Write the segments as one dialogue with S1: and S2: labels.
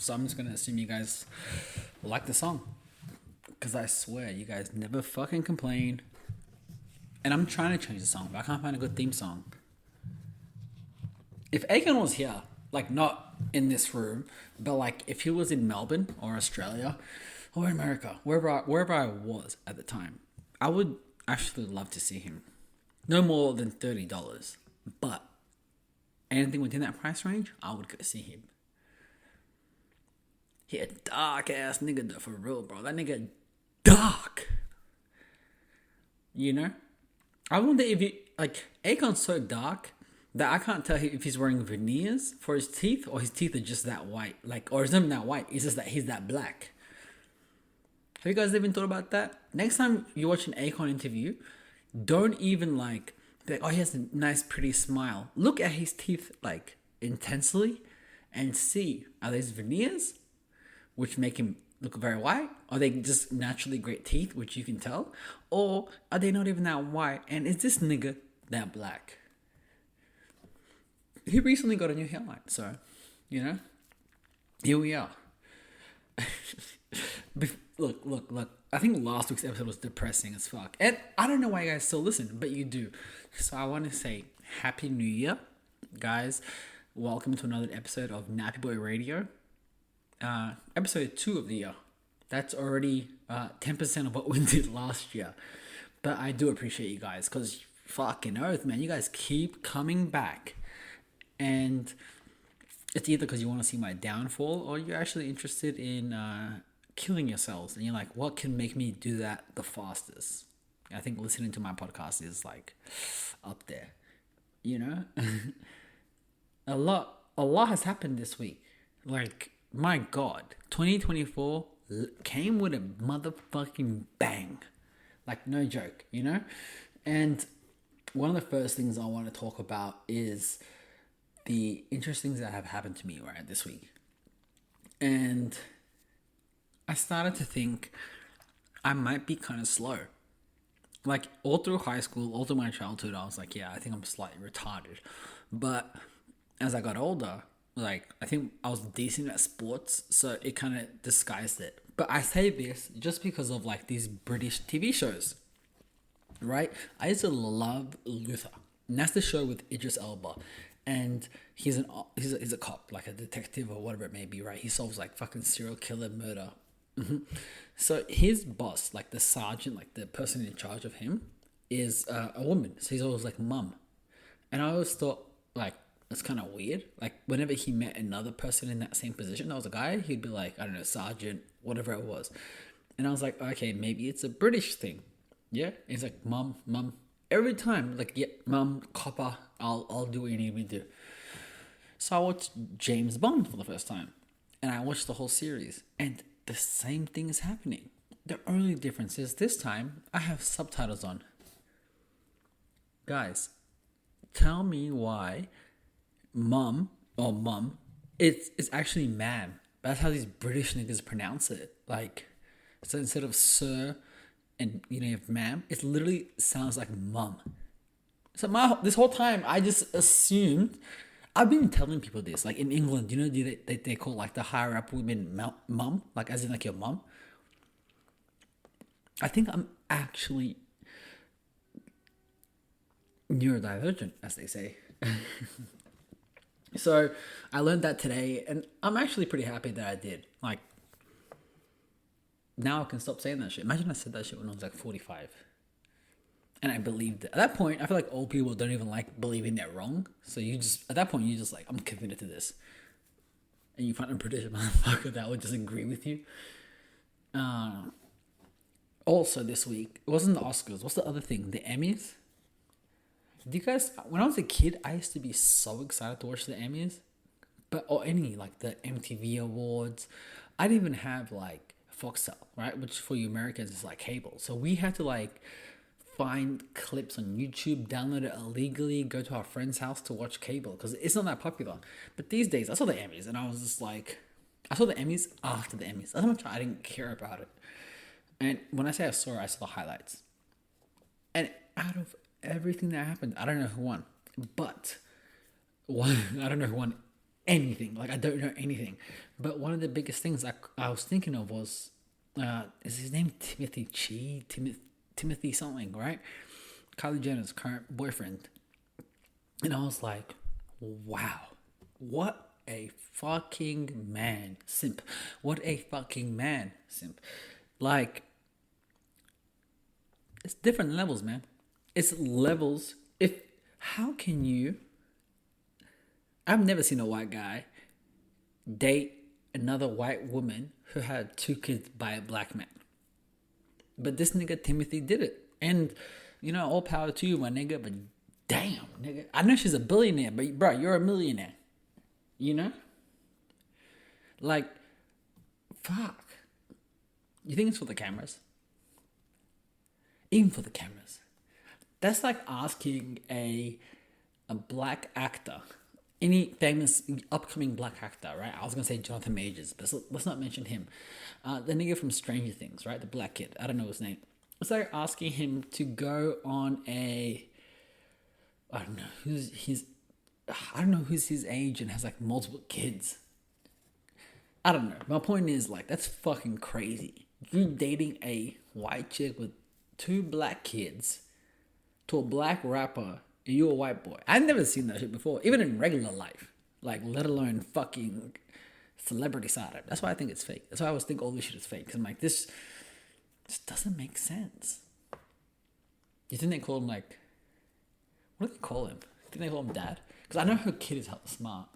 S1: So I'm just gonna assume you guys like the song. Because I swear, you guys never fucking complain. And I'm trying to change the song, but I can't find a good theme song. If Akon was here, like not in this room, but like if he was in Melbourne or Australia or America, wherever I was at the time, I would actually love to see him. No more than $30, but anything within that price range, I would go see him. He a dark ass nigga though, for real, bro. That nigga dark. You know? I wonder if he like Akon's so dark that I can't tell if he's wearing veneers for his teeth or his teeth are just that white. Like, or it's not even that white. It's just that he's that black. Have you guys even thought about that? Next time you watch an Akon interview, don't even like be like, oh, he has a nice, pretty smile. Look at his teeth like intensely and see, are these veneers, which make him look very white? Are they just naturally great teeth, which you can tell? Or are they not even that white? And is this nigga that black? He recently got a new hairline, so, you know, here we are. Look. I think last week's episode was depressing as fuck. And I don't know why you guys still listen, but you do. So I want to say Happy New Year, guys. Welcome to another episode of Nappy Boy Radio. Episode 2 of the year. That's already 10% of what we did last year. But I do appreciate you guys, because fucking oath, man. You guys keep coming back. And it's either because you want to see my downfall or you're actually interested in killing yourselves. And you're like, what can make me do that the fastest? I think listening to my podcast is like up there. You know? A lot has happened this week. Like, my God. 2024 came with a motherfucking bang. Like, no joke, you know? And one of the first things I want to talk about is the interesting things that have happened to me right this week. And I started to think I might be kind of slow. Like, all through high school, all through my childhood, I was like, yeah, I think I'm slightly retarded. But as I got older, like, I think I was decent at sports, so it kind of disguised it. But I say this just because of, like, these British TV shows, right? I used to love Luther. And that's the show with Idris Elba. And he's a cop, like a detective or whatever it may be, right? He solves like fucking serial killer murder. So his boss, like the sergeant, like the person in charge of him, is a woman. So he's always like mum. And I always thought like that's kind of weird. Like whenever he met another person in that same position, that was a guy, he'd be like, I don't know, sergeant, whatever it was. And I was like, okay, maybe it's a British thing. Yeah, and he's like mum. Every time, like, yeah, mum, copper, I'll do what you need me to do. So I watched James Bond for the first time. And I watched the whole series. And the same thing is happening. The only difference is this time, I have subtitles on. Guys, tell me why mum, it's actually ma'am. That's how these British niggas pronounce it. Like, so instead of sir, and you know, you have ma'am, it literally sounds like mum. So this whole time, I just assumed, I've been telling people this, like in England, you know, they call like the higher up women mum, like as in like your mum. I think I'm actually neurodivergent, as they say. So I learned that today, and I'm actually pretty happy that I did. Like, now I can stop saying that shit. Imagine I said that shit when I was like 45. And I believed it. At that point, I feel like old people don't even like believing they're wrong. So at that point, you just like, I'm committed to this. And you find a British motherfucker that would just agree with you. Also this week, it wasn't the Oscars. What's the other thing? The Emmys? Do you guys, when I was a kid, I used to be so excited to watch the Emmys. Or any, like the MTV Awards. I didn't even have like Foxtel, right? Which for you Americans is like cable. So we had to like find clips on YouTube, download it illegally, go to our friend's house to watch cable because it's not that popular. But these days, I saw the Emmys and I was just like, I saw the Emmys after the Emmys. That's how much I didn't care about it. And when I say I saw the highlights. And out of everything that happened, I don't know who won. But I don't know who won anything. Like I don't know anything. But one of the biggest things I was thinking of was, is his name Timothy Chi? Timothy something, right? Kylie Jenner's current boyfriend. And I was like, wow, what a fucking man, simp. What a fucking man, simp. Like, it's different levels, man. It's levels. How can you, I've never seen a white guy date another white woman who had 2 kids by a black man. But this nigga Timothy did it. And, all power to you, my nigga, but damn, nigga. I know she's a billionaire, but bro, you're a millionaire. You know? Like, fuck. You think it's for the cameras? Even for the cameras. That's like asking a black actor, any famous upcoming black actor, right? I was gonna say Jonathan Majors, but let's not mention him. The nigga from Stranger Things, right? The black kid. I don't know his name. It's like asking him to go on I don't know who's his age and has like multiple kids. I don't know. My point is like that's fucking crazy. You dating a white chick with 2 black kids to a black rapper and you're a white boy. I've never seen that shit before, even in regular life. Like, let alone fucking celebrity side. That's why I think it's fake. That's why I always think all this shit is fake. Because I'm like, this doesn't make sense. You think they call him like, what do they call him? You think they call him dad? Because I know her kid is hella smart.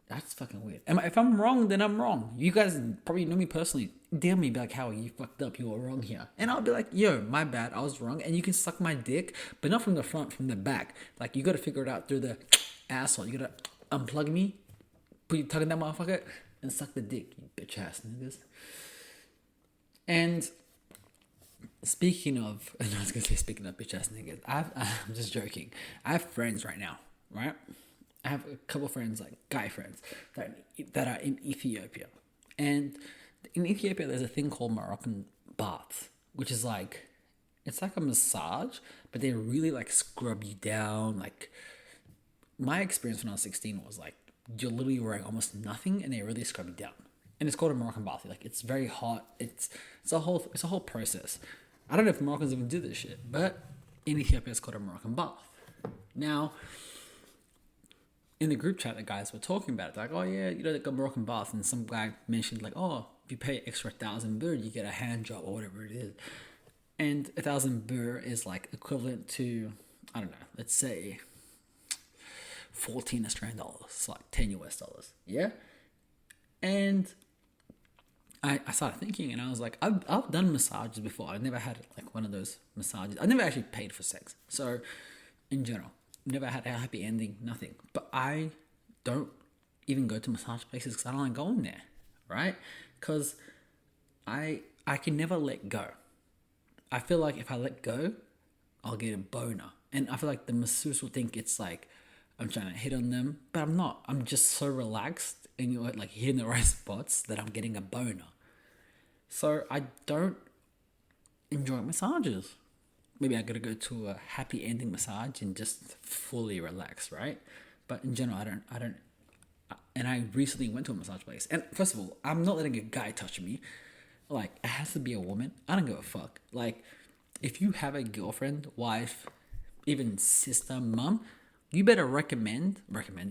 S1: That's fucking weird. If I'm wrong, then I'm wrong. You guys probably know me personally. DM me, be like, how you fucked up, you were wrong here. And I'll be like, yo, my bad, I was wrong. And you can suck my dick, but not from the front, from the back. Like, you gotta figure it out through the asshole. You gotta unplug me, put your tongue in that motherfucker, and suck the dick, you bitch ass niggas. And speaking of bitch ass niggas, I'm just joking. I have friends right now, right? I have a couple friends, like guy friends, that are in Ethiopia. And in Ethiopia, there's a thing called Moroccan baths, which is like, it's like a massage, but they really like scrub you down. Like, my experience when I was 16 was like, you're literally wearing almost nothing and they really scrub you down. And it's called a Moroccan bath. Like, it's very hot. It's a whole process. I don't know if Moroccans even do this shit, but in Ethiopia, it's called a Moroccan bath. Now, in the group chat, the guys were talking about it. Like, oh yeah, they got Moroccan bath. And some guy mentioned like, oh, if you pay extra 1,000 birr, you get a hand job or whatever it is. And 1,000 birr is like equivalent to, I don't know, let's say 14 Australian dollars. It's like 10 US dollars. Yeah? And I started thinking and I was like, I've done massages before. I've never had like one of those massages. I never actually paid for sex. So in general, never had a happy ending, nothing. But I don't even go to massage places because I don't like going there, right? Because I can never let go. I feel like if I let go, I'll get a boner. And I feel like the masseuse will think it's like I'm trying to hit on them, but I'm not. I'm just so relaxed and you're like hitting the right spots that I'm getting a boner. So I don't enjoy massages. Maybe I gotta go to a happy ending massage and just fully relax, right? But in general, I don't. And I recently went to a massage place. And first of all, I'm not letting a guy touch me. Like, it has to be a woman. I don't give a fuck. Like, if you have a girlfriend, wife, even sister, mum, you better recommend.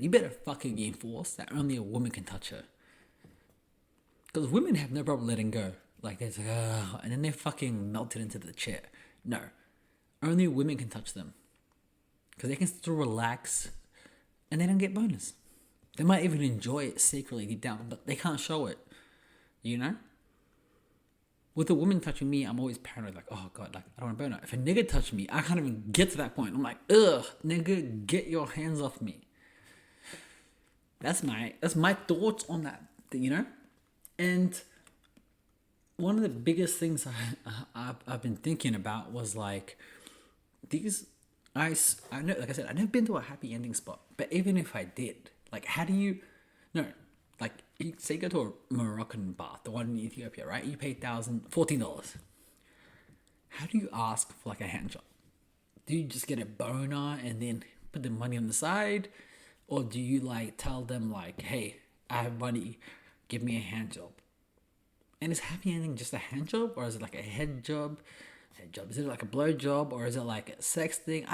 S1: You better fucking enforce that only a woman can touch her. Because women have no problem letting go. Like, they're like, oh, and then they're fucking melted into the chair. No. Only women can touch them. Because they can still relax and they don't get bonus. They might even enjoy it secretly deep down, but they can't show it. You know? With a woman touching me, I'm always paranoid, like, oh god, like I don't want to burn her. If a nigga touch me, I can't even get to that point. I'm like, ugh, nigga, get your hands off me. That's my thoughts on that, you know? And one of the biggest things I've been thinking about was like, I know, like I said, I've never been to a happy ending spot, but even if I did, like, like, you say you go to a Moroccan bath, the one in Ethiopia, right? You pay $14. How do you ask for like a hand job? Do you just get a boner and then put the money on the side? Or do you like tell them like, hey, I have money, give me a hand job? And is happy ending just a hand job, or is it like a head job? Head job. Is it like a blow job, or is it like a sex thing?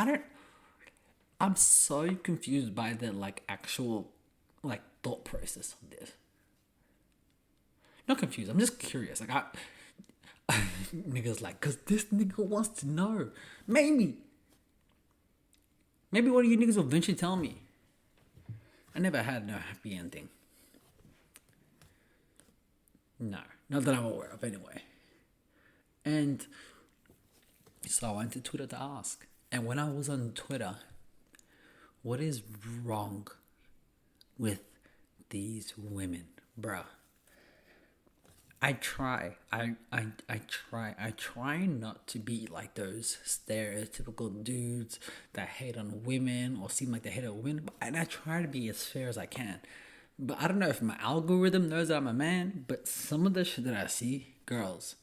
S1: I'm so confused by the like actual like thought process of this. Not confused. I'm just curious. Like niggas like, cause this nigga wants to know. Maybe one of you niggas will eventually tell me. I never had no happy ending. No, not that I'm aware of anyway. And so I went to Twitter to ask. And when I was on Twitter, what is wrong with these women, bruh? I try not to be like those stereotypical dudes that hate on women or seem like they hate on women, and I try to be as fair as I can. But I don't know if my algorithm knows that I'm a man, but some of the shit that I see, girls,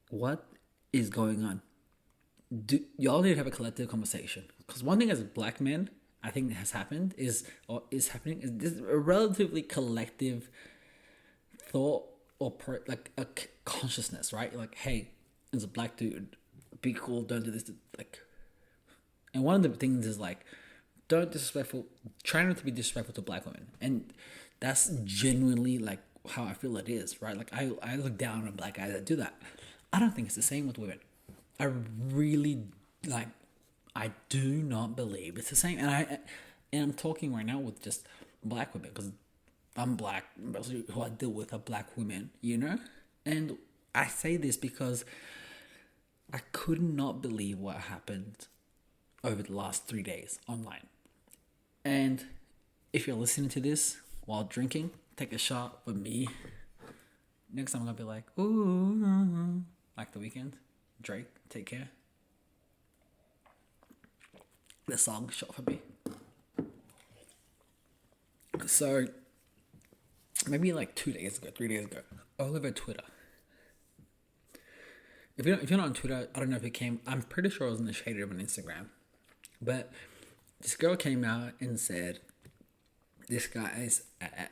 S1: what is going on? Y'all need to have a collective conversation. Because one thing as black men, I think that has happened is happening is this a relatively collective thought or like a consciousness, right? Like, hey, as a black dude, be cool, don't do this. Like, and one of the things is like, try not to be disrespectful to black women, and that's genuinely like how I feel it is, right? Like I look down on black guys that do that. I don't think it's the same with women. I really like. I do not believe it's the same, and I'm talking right now with just black women because I'm black, who I deal with are black women, you know? And I say this because I could not believe what happened over the last 3 days online. And if you're listening to this while drinking, take a shot with me. Next time I'm going to be like, ooh, like The Weeknd, Drake, Take Care. The song, shot for me. So maybe like 2 days ago, 3 days ago, all over Twitter. If you're not on Twitter, I don't know if it came. I'm pretty sure it was in the shade room on Instagram, but this girl came out and said this guy's at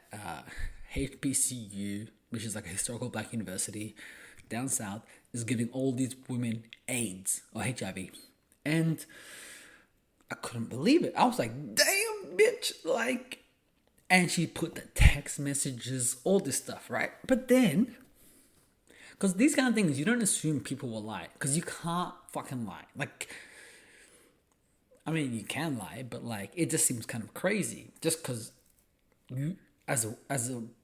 S1: HBCU, which is like a historical black university down south, is giving all these women AIDS or HIV, and I couldn't believe it. I was like, damn, bitch, like. And she put the text messages, all this stuff, right? But then, because these kind of things, you don't assume people will lie. Because you can't fucking lie. Like, I mean, you can lie, but like, it just seems kind of crazy. Just because you, as a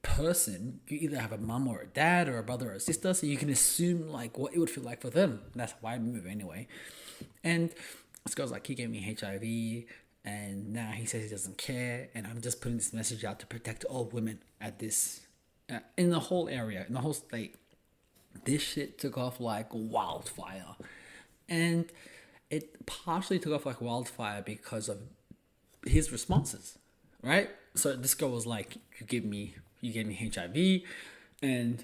S1: person, you either have a mum or a dad or a brother or a sister, so you can assume like what it would feel like for them. That's why I move anyway. And this girl's like, he gave me HIV. And now he says he doesn't care, and I'm just putting this message out to protect all women at this, in the whole area, in the whole state. This shit took off like wildfire, and it partially took off like wildfire because of his responses, right? So this girl was like, "You gave me HIV," and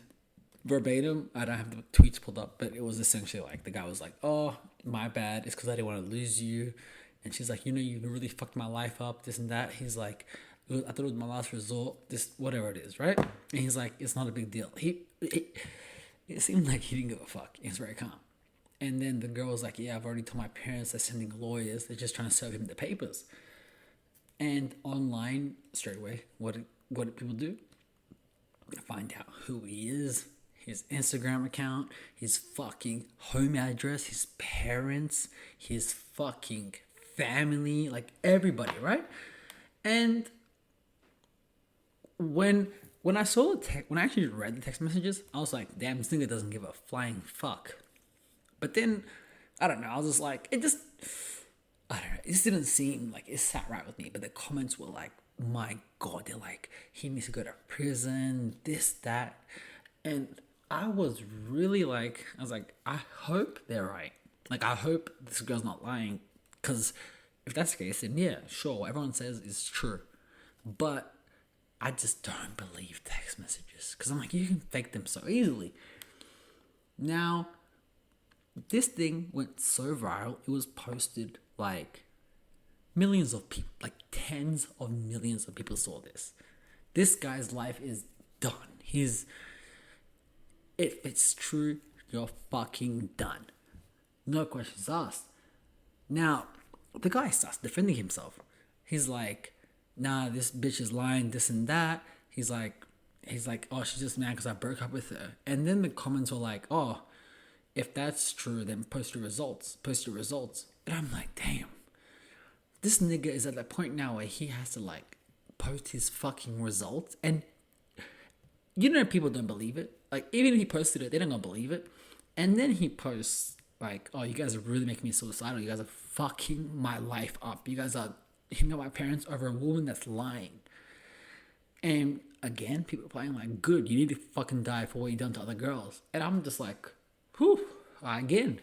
S1: verbatim, I don't have the tweets pulled up, but it was essentially like the guy was like, "Oh, my bad. It's because I didn't want to lose you." And she's like, you really fucked my life up, this and that. He's like, I thought it was my last resort, this, whatever it is, right? And he's like, it's not a big deal. It seemed like he didn't give a fuck. He's very calm. And then the girl was like, yeah, I've already told my parents they're sending lawyers. They're just trying to serve him the papers. And online, straight away, what did people do? Find out who he is, his Instagram account, his fucking home address, his parents, his fucking family, like everybody, right? And when I saw the text, when I actually read the text messages, I was like, damn, this nigga doesn't give a flying fuck. But then, I don't know, I was just like, I don't know, it just didn't seem like it sat right with me. But the comments were like, my God, they're like, he needs to go to prison, this, that. And I was really like, I hope they're right. Like, I hope this girl's not lying. Because if that's the case, then yeah, sure, what everyone says is true. But I just don't believe text messages. Because I'm like, you can fake them so easily. Now, this thing went so viral, it was posted like millions of people, like tens of millions of people saw this. This guy's life is done. If it's true, you're fucking done. No questions asked. Now, the guy starts defending himself. He's like, nah, this bitch is lying, this and that. He's like, oh, she's just mad because I broke up with her. And then the comments were like, oh, if that's true, then post your results. And I'm like, damn. This nigga is at that point now where he has to like post his fucking results. And you know people don't believe it. Like, even if he posted it, they don't gonna believe it. And then he posts like, oh, you guys are really making me suicidal. You guys are fucking my life up. You guys are hitting up my parents over a woman that's lying. And again, people are playing like, good, you need to fucking die for what you done to other girls. And I'm just like, whew, again,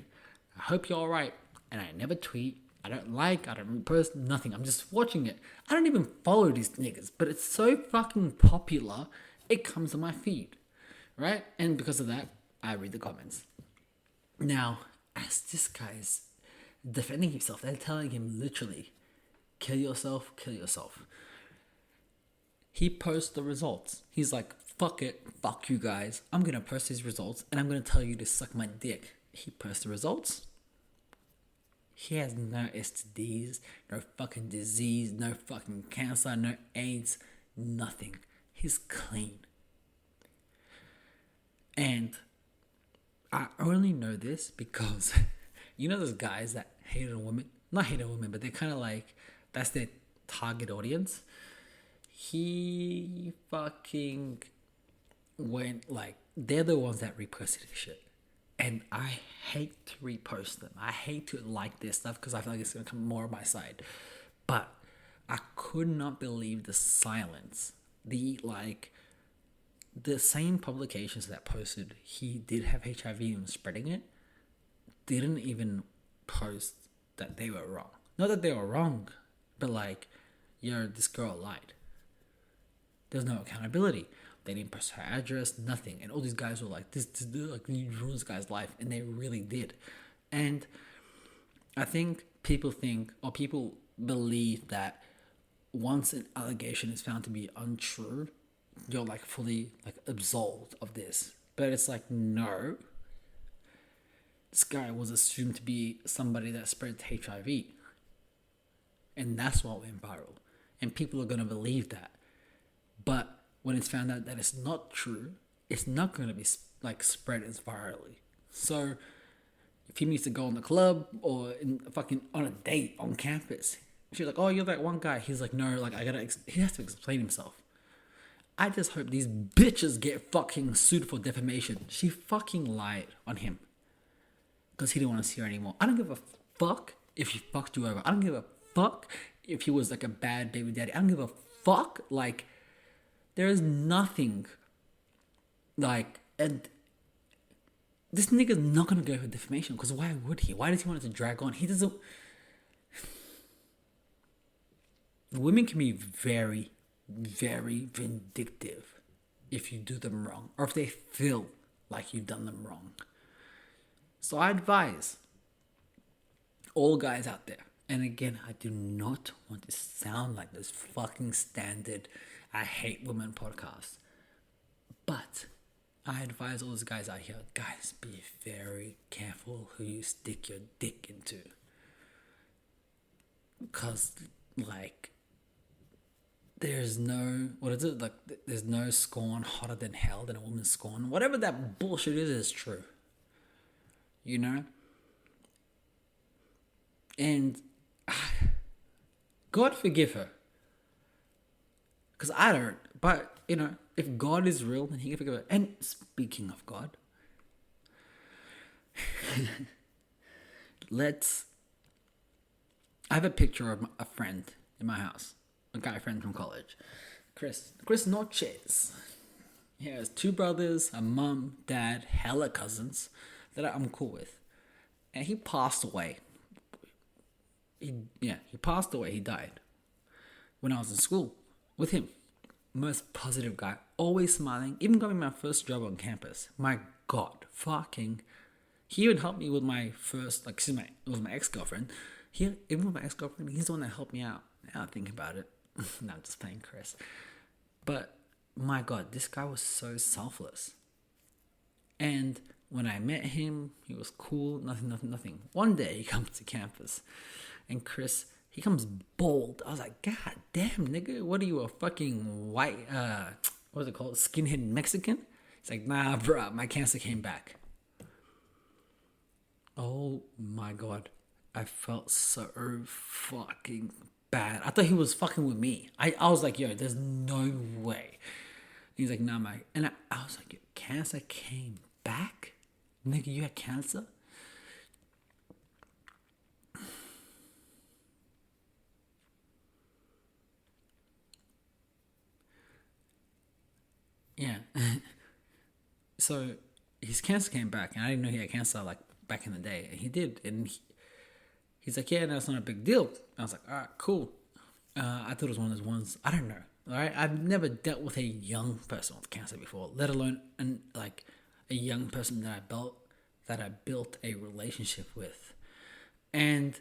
S1: I hope you're alright. And I never tweet. I don't repost, nothing. I'm just watching it. I don't even follow these niggas, but it's so fucking popular, it comes on my feed, right? And because of that, I read the comments. Now, as this guy's defending himself, they're telling him literally, kill yourself. He posts the results. He's like, fuck it, fuck you guys. I'm going to post these results and I'm going to tell you to suck my dick. He posts the results. He has no STDs, no fucking disease, no fucking cancer, no AIDS, nothing. He's clean. And I only know this because, you know those guys that hate on women? Not hate on women, but they're kind of like, that's their target audience. He fucking went like, they're the ones that reposted his shit. And I hate to repost them. I hate to like this stuff because I feel like it's going to come more on my side. But I could not believe the silence. The same publications that posted he did have HIV and was spreading it didn't even post that they were wrong. Not that they were wrong, but like, yo, this girl lied. There's no accountability. They didn't post her address, nothing. And all these guys were like, this like, you ruined this guy's life. And they really did. And I think people believe that once an allegation is found to be untrue, you're like fully like absolved of this. But it's like, no. This guy was assumed to be somebody that spread HIV. And that's what went viral. And people are going to believe that. But when it's found out that it's not true, it's not going to be like spread as virally. So if he needs to go on the club or on a date on campus, she's like, oh, you're that one guy. He's like, no, like he has to explain himself. I just hope these bitches get fucking sued for defamation. She fucking lied on him because he didn't want to see her anymore. I don't give a fuck if she fucked you over. I don't give a fuck if he was like a bad baby daddy. I don't give a fuck. Like, there is nothing like, and this nigga's not gonna go for defamation because why would he? Why does he want it to drag on? He doesn't. Women can be very, very vindictive if you do them wrong or if they feel like you've done them wrong. So I advise all guys out there, and again, I do not want to sound like this fucking standard I hate women podcast. But I advise all those guys out here, guys, be very careful who you stick your dick into. Because, like, there's no, there's no scorn hotter than hell than a woman's scorn. Whatever that bullshit is true. You know? And God forgive her. Because I don't. But, you know, if God is real, then he can forgive it. And speaking of God, I have a picture of a friend in my house. A guy friend from college. Chris Noches. He has 2 brothers, a mum, dad, hella cousins that I'm cool with. And he passed away. He passed away. He died when I was in school with him. Most positive guy, always smiling, even got me my first job on campus. My God, he even helped me with my first, it was my ex-girlfriend. Even with my ex-girlfriend, he's the one that helped me out. Now I think about it. No, I'm just playing Chris. But my God, this guy was so selfless. And when I met him, he was cool. Nothing. One day he comes to campus, and Chris, he comes bold. I was like, God damn, nigga, what are you, a fucking white, what's it called, skinhead Mexican? He's like, nah, bro, my cancer came back. Oh my God, I felt so fucking bad. I thought he was fucking with me. I was like, yo, there's no way. He's like, nah, mate. And I was like, yo, cancer came back? Nigga, you had cancer? Yeah. So his cancer came back, and I didn't know he had cancer like back in the day, and he did. And he's like, yeah, no, it's not a big deal. I was like, all right, cool. I thought it was one of those ones. I don't know. All right, I've never dealt with a young person with cancer before, let alone a young person that I built a relationship with. And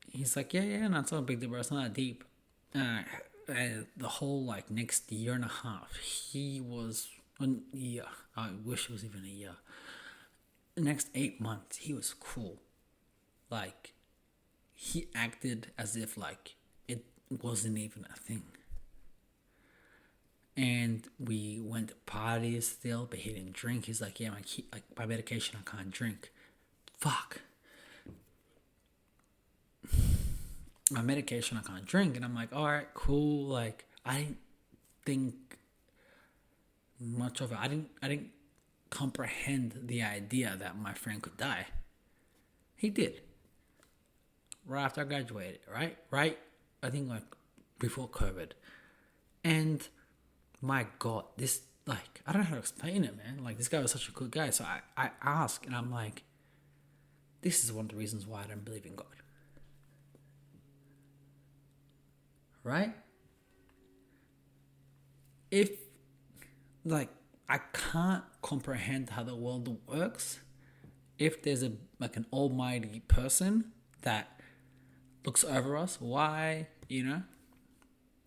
S1: he's like, yeah, no, it's not a big deal, bro. It's not that deep. The whole like next year and a half, he was I wish it was even a year. The next 8 months, he was cool. Like, he acted as if like it wasn't even a thing. And we went to parties still, but he didn't drink. He's like, yeah, my medication, I can't drink. Fuck. My medication, I can't drink. And I'm like, all right, cool. Like, I didn't think much of it. I didn't comprehend the idea that my friend could die. He did. Right after I graduated, right? I think like before COVID. And my God, this, like, I don't know how to explain it, man. Like, this guy was such a good guy. So I asked, and I'm like, this is one of the reasons why I don't believe in God. Right? If, like, I can't comprehend how the world works if there's an almighty person that looks over us. Why,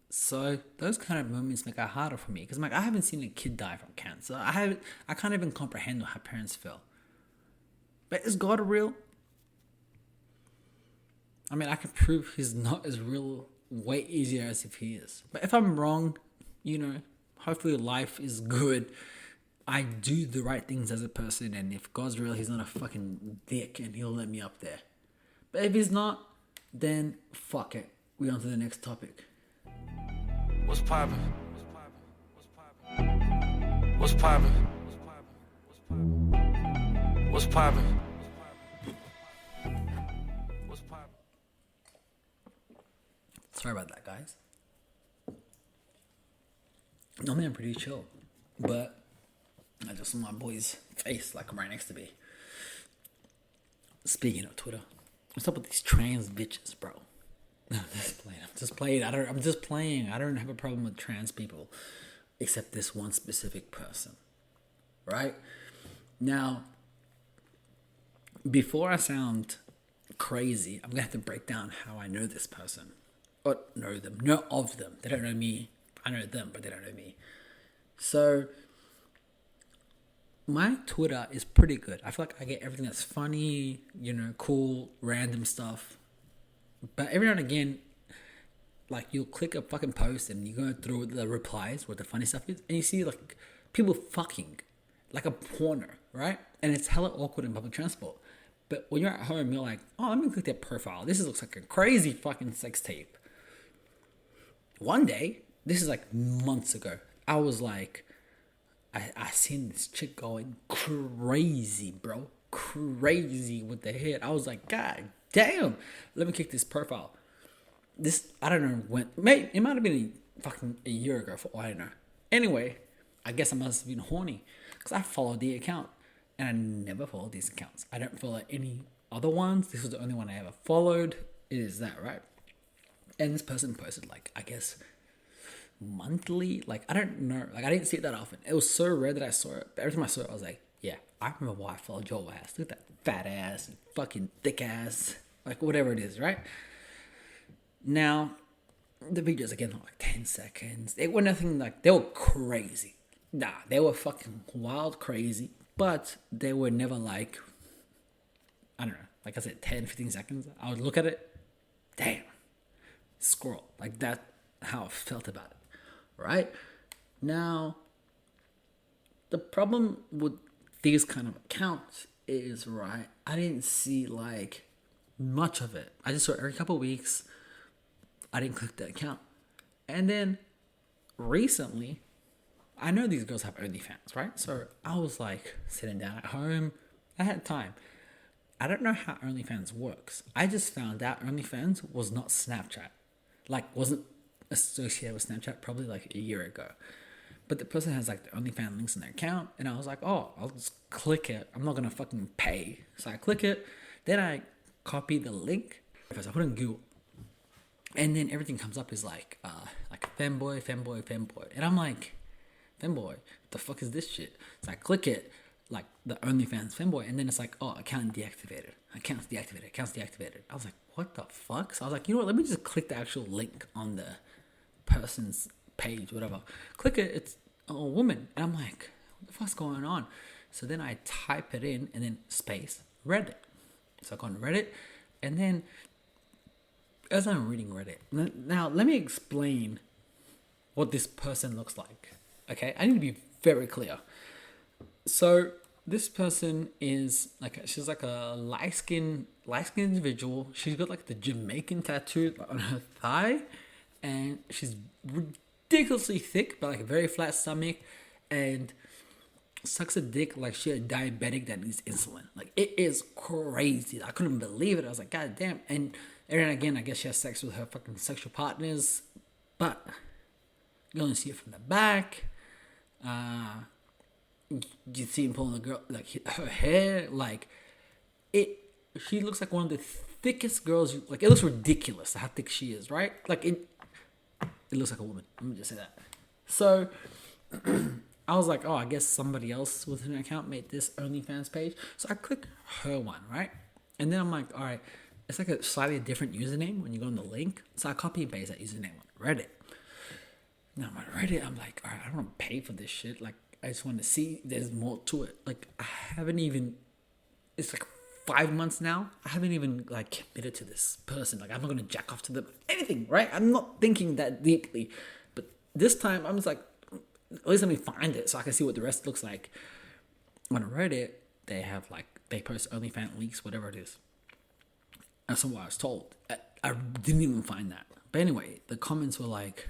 S1: So those kind of moments make it harder for me, because I haven't seen a kid die from cancer. I can't even comprehend how parents feel. But is God real? I can prove he's not as real way easier as if he is. But if I'm wrong, hopefully life is good. I do the right things as a person, and if God's real, he's not a fucking dick and he'll let me up there. But if he's not, then fuck it. We're on to the next topic.
S2: What's poppin'? What's poppin'? What's poppin'? What's poppin'?
S1: Sorry about that, guys. Normally I'm pretty chill, but I just saw my boy's face like right next to me. Speaking of Twitter, what's up with these trans bitches, bro? I'm just playing. I don't have a problem with trans people, except this one specific person. Right? Now, before I sound crazy, I'm gonna have to break down how I know this person. Or know them. Know of them. They don't know me. I know them, but they don't know me. So, my Twitter is pretty good. I feel like I get everything that's funny, cool, random stuff. But every now and again, like, you'll click a fucking post and you go through the replies where the funny stuff is, and you see like people fucking like a porno, right? And it's hella awkward in public transport. But when you're at home, you're like, oh, let me click their profile. This looks like a crazy fucking sex tape. One day, this is like months ago, I was like, I seen this chick going crazy, bro. Crazy with the head. I was like, God damn. Let me kick this profile. This, I don't know when. It might have been a year ago for all I know. Anyway, I guess I must have been horny, because I followed the account. And I never followed these accounts. I don't follow any other ones. This was the only one I ever followed. It is that, right? And this person posted, like, I guess, monthly. Like, I don't know. Like, I didn't see it that often. It was so rare that I saw it. But every time I saw it, I was like, yeah, I remember why I followed your ass. Look at that fat ass and fucking thick ass. like whatever it is, right? Now, the videos again are like 10 seconds. They were nothing like, they were crazy. Nah, they were fucking wild crazy, but they were never like, I don't know, like I said, 10, 15 seconds. I would look at it, damn, scroll. Like that, how I felt about it, right? Now, the problem with these kind of accounts is, right, I didn't see like much of it. I just saw it every couple of weeks. I didn't click the account. And then recently, I know these girls have OnlyFans, right? So I was like sitting down at home. I had time. I don't know how OnlyFans works. I just found out OnlyFans was not Snapchat. Like, wasn't associated with Snapchat probably like a year ago. But the person has like the OnlyFans links in their account. And I was like, oh, I'll just click it. I'm not going to fucking pay. So I click it. Then I copy the link. Because I put it in Google. And then everything comes up is like femboy. And I'm like, femboy, what the fuck is this shit? So I click it, like the OnlyFans femboy, and then it's like, oh, account deactivated. Account's deactivated. I was like, what the fuck? So I was like, you know what, let me just click the actual link on the person's page, whatever. Click it, it's a woman. And I'm like, what the fuck's going on? So then I type it in and then space Reddit. So I go on Reddit, and then as I'm reading Reddit, now let me explain what this person looks like. Okay, I need to be very clear. So this person is like, she's like a light-skinned individual. She's got like the Jamaican tattoo on her thigh, and she's ridiculously thick, but like a very flat stomach, and sucks a dick like she a diabetic that needs insulin. Like, it is crazy. I couldn't believe it. I was like, god damn. And every now and again, I guess she has sex with her fucking sexual partners, but you only see it from the back. You see him pulling the girl, like her hair, like it. She looks like one of the thickest girls. Like, it looks ridiculous how thick she is, right? Like it looks like a woman. Let me just say that. So I was like, oh, I guess somebody else with an account made this OnlyFans page. So I click her one, right? And then I'm like, all right, it's like a slightly different username when you go on the link. So I copy and paste that username on Reddit. Now on Reddit, I'm like, all right, I don't want to pay for this shit. Like, I just want to see there's more to it. Like, I haven't even, it's like 5 months now. I haven't even like committed to this person. Like, I'm not going to jack off to them, anything, right? I'm not thinking that deeply. But this time, I'm just like, at least let me find it so I can see what the rest looks like. On Reddit, they have like, they post OnlyFans leaks, whatever it is. That's what I was told. I didn't even find that. But anyway, the comments were like,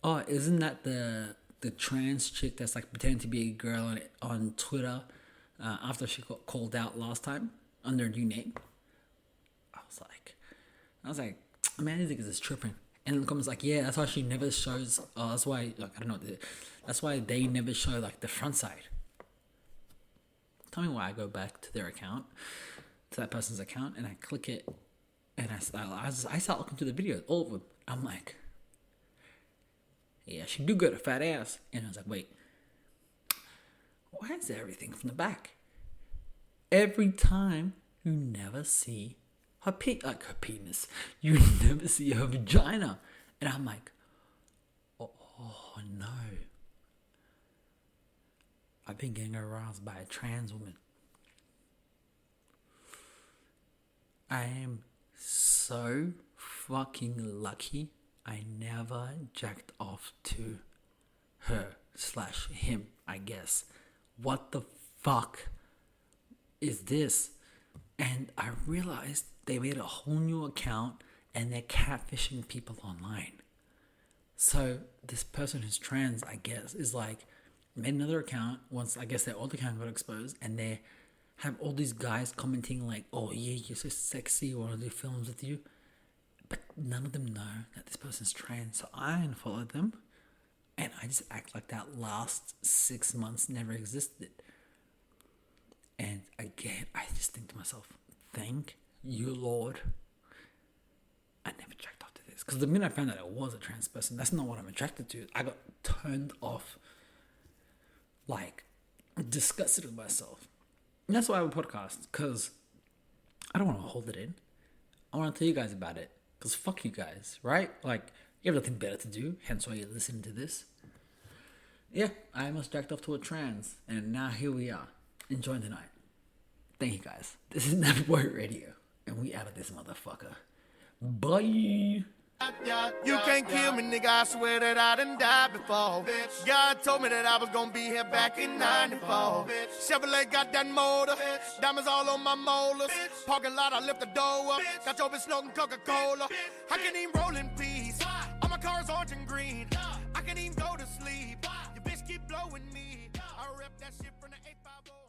S1: oh, isn't that the trans chick that's like pretending to be a girl on Twitter after she got called out last time under a new name? I was like, man, these niggas is tripping. And the comments like, yeah, that's why she never shows. That's why, like, I don't know. That's why they never show like the front side. Tell me why I go back to their account, to that person's account, and I click it, and I start looking through the videos, all of them. I'm like, yeah, she do got a fat ass. And I was like, wait, why is everything from the back? Every time you never see her penis. You never see her vagina. And I'm like, oh no. I've been getting aroused by a trans woman. I am so fucking lucky I never jacked off to her/him, I guess. What the fuck is this? And I realized they made a whole new account and they're catfishing people online. So this person who's trans, I guess, is like, made another account once I guess their old account got exposed, and they have all these guys commenting like, oh yeah, you're so sexy, I want to do films with you. But none of them know that this person's trans. So I unfollowed them, and I just act like that last 6 months never existed. And again, I just think to myself, thank you, Lord, I never checked after this. Because the minute I found out I was a trans person, that's not what I'm attracted to. I got turned off, like, disgusted with myself. And that's why I have a podcast, because I don't want to hold it in. I want to tell you guys about it. Because fuck you guys, right? Like, you have nothing better to do, hence why you're listening to this. Yeah, I almost jacked off to a trans, and now here we are, enjoying the night. Thank you guys. This is Nappy Radio, and we out of this motherfucker. Bye.
S3: You can't kill me, nigga, I swear that I done died before. God told me that I was gonna be here back in 94. Chevrolet got that motor, diamonds all on my molars. Parking lot, I lift the door up, got your bitch snorting Coca-Cola. I can't even roll in peace, all my cars orange and green. I can't even go to sleep, your bitch keep blowing me. I rep that shit from the 850.